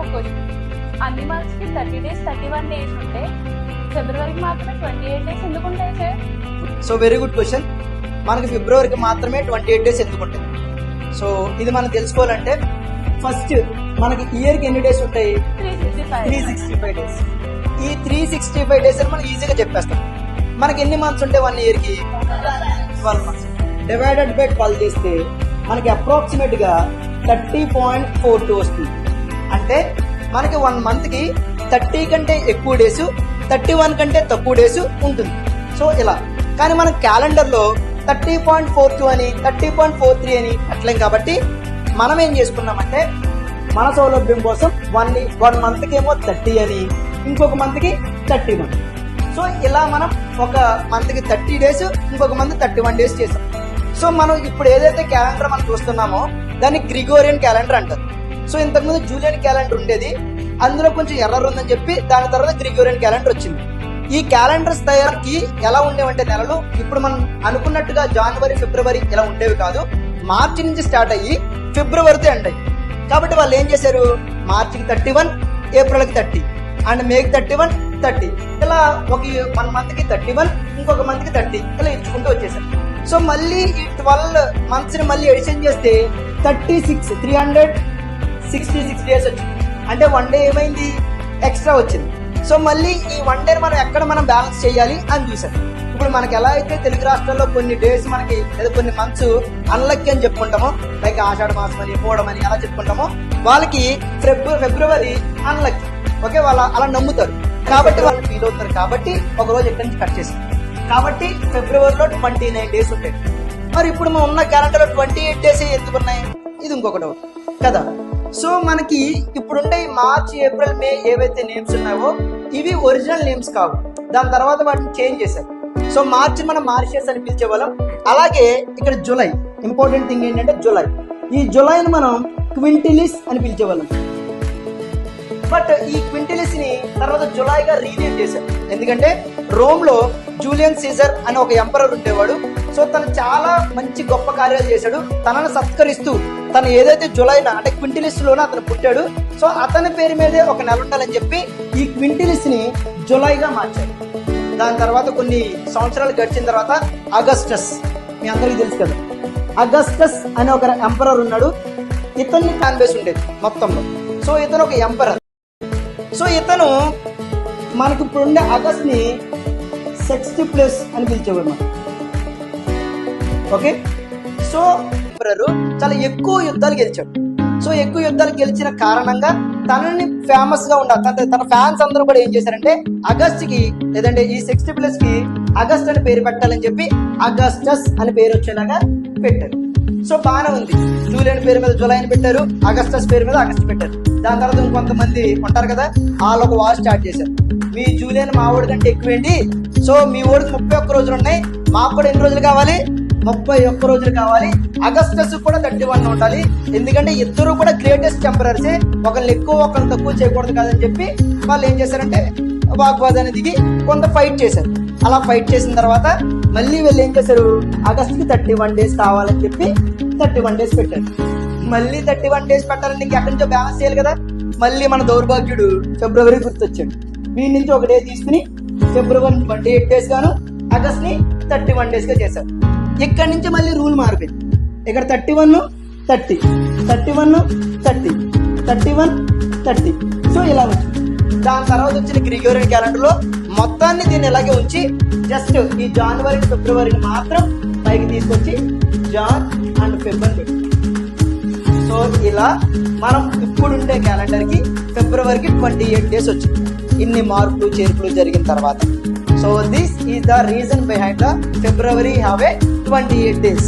ఒక క్వశ్చన్. అన్ని మంత్స్ కి 30 days 31 days ఉంటే ఫిబ్రవరికి మాత్రమే 28 days ఎందుకు ఉంటాయి sir? So very good question. మనకి ఫిబ్రవరికి మాత్రమే 28 days ఎందుకు ఉంటాయి? సో ఇది మనం తెలుసుకోవాలంటే ఫస్ట్ మనకి ఇయర్ కి ఎన్ని డేస్ ఉంటాయి? 365 days. ఈ 365 days అని మనం ఈజీగా చెప్పేస్తాం. మనకి ఎన్ని మంత్స్ ఉంటాయి 1 year కి? 12 months. డివైడెడ్ బై 12 చేస్తే మనకి అప్రాక్సిమేట్ గా 30.42 వస్తుంది. అంటే మనకి 1 month కి 30 కంటే ఎక్కువ డేస్, 31 కంటే తక్కువ డేస్ ఉంటుంది. సో ఇలా కానీ మన క్యాలెండర్ లో 30.42 అని 30.43 అని అట్లేం. కాబట్టి మనం ఏం చేసుకున్నామంటే మన సౌలభ్యం కోసం 1 month కి ఏమో 30 అని, ఇంకొక మంత్ కి 31. సో ఇలా మనం ఒక మంత్ కి 30 days, ఇంకొక మంత్ 31 days చేసాం. సో మనం ఇప్పుడు ఏదైతే క్యాలెండర్ మనం చూస్తున్నామో దాన్ని గ్రిగోరియన్ క్యాలెండర్ అంటారు. సో ఇంతకుముందు జూలియన్ క్యాలెండర్ ఉండేది, అందులో కొంచెం ఎర్రర్ ఉందని చెప్పి దాని తర్వాత గ్రిగోరియన్ క్యాలెండర్ వచ్చింది. ఈ క్యాలెండర్స్ తయారీకి ఎలా ఉండేవంటే నెలలు ఇప్పుడు మనం అనుకున్నట్టుగా జనవరి ఫిబ్రవరి ఇలా ఉండేవి కాదు. మార్చి నుంచి స్టార్ట్ అయ్యి ఫిబ్రవరితో ఎండ్ అయ్యి. కాబట్టి వాళ్ళు ఏం చేశారు, మార్చికి 31, ఏప్రిల్కి 30 అండ్ మేకి 31, 30 ఇలా ఒక 1 month కి 31, ఇంకొక మంత్ కి 30 ఇలా ఇచ్చుకుంటూ వచ్చేసారు. సో మళ్ళీ ఈ 12 months ని మళ్ళీ ఎడిషన్ చేస్తే 366 days వచ్చింది. అంటే 1 day ఏమైంది, ఎక్స్ట్రా వచ్చింది. సో మళ్ళీ ఈ 1 day మనం ఎక్కడ మనం బ్యాలెన్స్ చేయాలి అని చూసాం. ఇప్పుడు మనకి ఎలా అయితే తెలుగు రాష్ట్రాల్లో కొన్ని డేస్ మనకి లేదా కొన్ని మంత్స్ అన్లక్కీ అని చెప్పుకుంటామో, లైక్ ఆషాఢ మాసం అని, పోవడం అని అలా చెప్పుకుంటామో, వాళ్ళకి ఫిబ్రవరి అన్లక్కీ. ఓకే, వాళ్ళు అలా నమ్ముతారు కాబట్టి వాళ్ళు ఫీల్ అవుతారు. కాబట్టి ఒక రోజు ఎక్కడి నుంచి కట్ చేస్తారు. కాబట్టి ఫిబ్రవరిలో 29 days ఉంటాయి. మరి ఇప్పుడు మనం ఉన్న క్యాలెండర్ లో 28 days ఎందుకు ఉన్నాయి? ఇది ఇంకొక డౌట్ కదా. సో మనకి ఇప్పుడుండే మార్చ్, ఏప్రిల్, మే ఏవైతే నేమ్స్ ఉన్నాయో ఇవి ఒరిజినల్ నేమ్స్ కావు. దాని తర్వాత వాటిని చేంజ్ చేశారు. సో మార్చి మనం మారిషియస్ అని పిలిచేవాళ్ళం. అలాగే ఇక్కడ జూలై, ఇంపార్టెంట్ థింగ్ ఏంటంటే జూలై, ఈ జూలైని మనం క్వింటిలిస్ అని పిలిచేవాళ్ళం. బట్ ఈ క్వింటిలిస్ ని తర్వాత జులైగా రీనేమ్ చేశారు. ఎందుకంటే రోమ్ లో జూలియన్ సీజర్ అని ఒక ఎంపరర్ ఉండేవాడు. సో తను చాలా మంచి గొప్ప కార్యాలు చేశాడు. తనను సత్కరిస్తూ తను ఏదైతే జులైన అంటే క్వింటిలిస్ లోనే అతను పుట్టాడు. సో అతని పేరు మీదే ఒక నెల ఉండాలని చెప్పి ఈ క్వింటిలిస్ ని జులైగా మార్చారు. దాని తర్వాత కొన్ని సంవత్సరాలు గడిచిన తర్వాత అగస్టస్, మీ అందరికీ తెలుసు కదా, అగస్టస్ అనే ఒక ఎంపరర్ ఉన్నాడు. ఇతన్ని ఫ్యాన్ బేస్ ఉండేది మొత్తంలో. సో ఇతను ఒక ఎంపరర్. సో ఇతను మనకి ఇప్పుడుండే ఆగస్ట్ ని 60+ అని పిలిచేవాడు. ఓకే, సో చాలా ఎక్కువ యుద్ధాలు గెలిచాడు. సో ఎక్కువ యుద్ధాలు గెలిచిన కారణంగా తనని ఫేమస్ గా ఉండాలి. తన ఫ్యాన్స్ అందరూ కూడా ఏం చేశారంటే ఆగస్ట్ కి లేదంటే ఈ 60+ కి ఆగస్ట్ అని పేరు పెట్టాలని చెప్పి అగస్టస్ అని పేరు వచ్చేలాగా పెట్టారు. సో బాగానే ఉంది. జూలియన్ పేరు మీద జులై అని పెట్టారు, అగస్టస్ పేరు మీద ఆగస్ట్ పెట్టారు. దాని తర్వాత ఇంకొంతమంది ఉంటారు కదా, వాళ్ళు ఒక వార్ స్టార్ట్ చేశారు. మీ జూలియన్ మా ఓడి కంటే ఎక్కువేంటి, సో మీ ఓడికి 31 రోజులు ఉన్నాయి, మాకు కూడా ఎన్ని రోజులు కావాలి, 31 రోజులు కావాలి. అగస్టస్ కూడా 31 ఉండాలి. ఎందుకంటే ఇద్దరు కూడా గ్రేటెస్ట్ టెంపరర్సే, ఒకళ్ళు ఎక్కువ ఒకళ్ళు తక్కువ చేయకూడదు కాదని చెప్పి వాళ్ళు ఏం చేశారంటే వాగ్వాదాన్ని దిగి కొంత ఫైట్ చేశారు. అలా ఫైట్ చేసిన తర్వాత మళ్ళీ వీళ్ళు ఏం చేశారు, ఆగస్ట్ కి 31 days కావాలని చెప్పి 31 days పెట్టారు. మళ్ళీ 31 days పెట్టాలని ఎక్కడి నుంచో బ్యాలెన్స్ చేయాలి కదా. మళ్ళీ మన దౌర్భాగ్యుడు ఫిబ్రవరి గుర్తొచ్చాడు. వీడి నుంచి ఒక డే తీసుకుని ఫిబ్రవరి 28 days గాను ఆగస్ట్ ని 31 days గా చేశారు. ఇక్కడి నుంచి మళ్ళీ రూల్ మారిపోయింది. ఇక్కడ 31, 30, 31, 30, 31, 30. సో ఇలా వచ్చింది. దాని తర్వాత వచ్చిన గ్రిగోరియన్ క్యాలెండర్ లో మొత్తాన్ని దీన్ని ఇలాగే ఉంచి జస్ట్ ఈ జనవరి ఫిబ్రవరిని మాత్రం పైకి తీసుకొచ్చి జాన్ అండ్ ఫిబ్రవరి. సో ఇలా మనం ఇప్పుడుండే క్యాలెండర్ కి ఫిబ్రవరికి 28 days వచ్చింది. ఇన్ని మార్పులు చేర్పులు జరిగిన తర్వాత. So this is the reason behind the February have a 28 days.